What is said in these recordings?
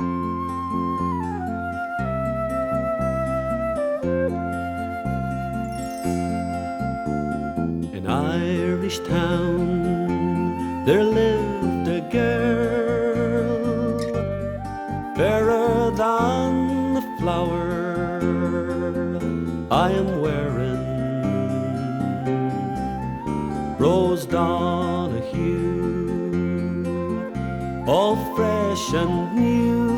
In Irish town there lived a girl fairer than the flower I am wearing, Rose Donahue, all fresh and new,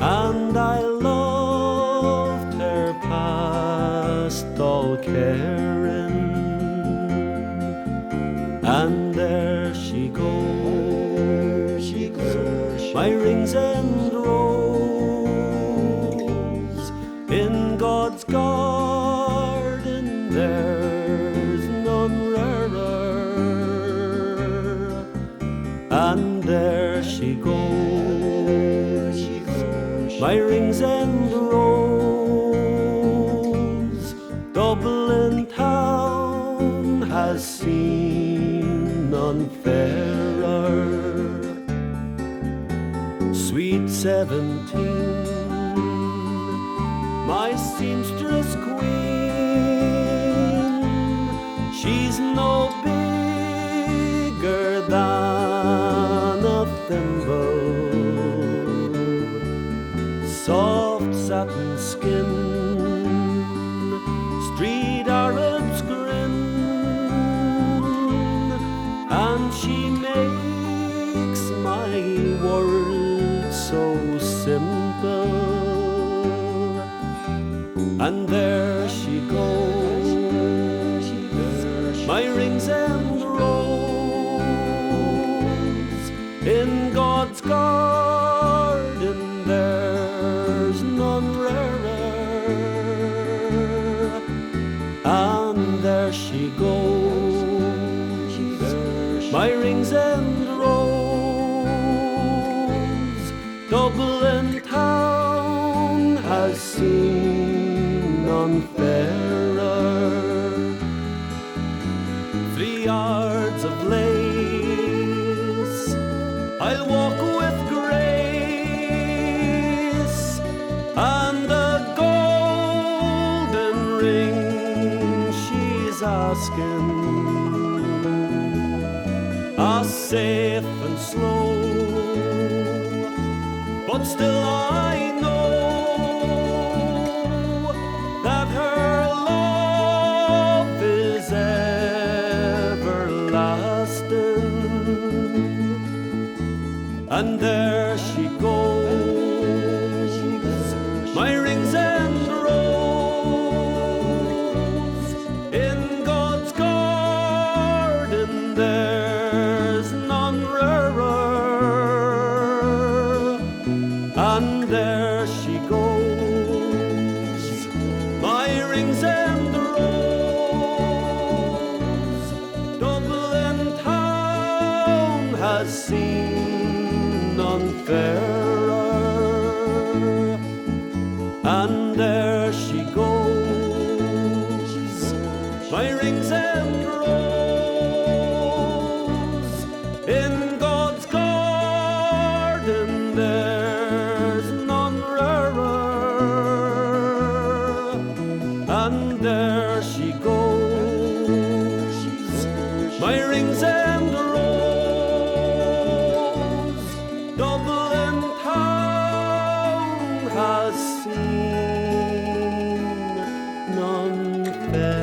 and I loved her past all caring. And there she goes, my rings and rose, in God's garden there's none rarer. And there she goes, my rings and rose, Dublin town has seen none fairer. Sweet 17, my seamstress queen, she's no bigger than a thimble, soft satin skin, street Arab's grin, and she makes my world so simple. And there she goes, my rings and rose, in God's garden there's none rarer. And there she goes, my rings and rose, Dublin town has seen none fairer. 3 yards of lace I'll walk with grace, and the golden ring she's asking, safe and slow, but still I know that her love is everlasting. And there she goes, my rings and rose, in God's garden there's none rarer. And there she goes, my rings and rose, Dublin town has seen none fairer. And there she goes, my rings and rose, in God's garden there's none rarer. And there she goes, my rings and rose, Dublin town has seen none fairer.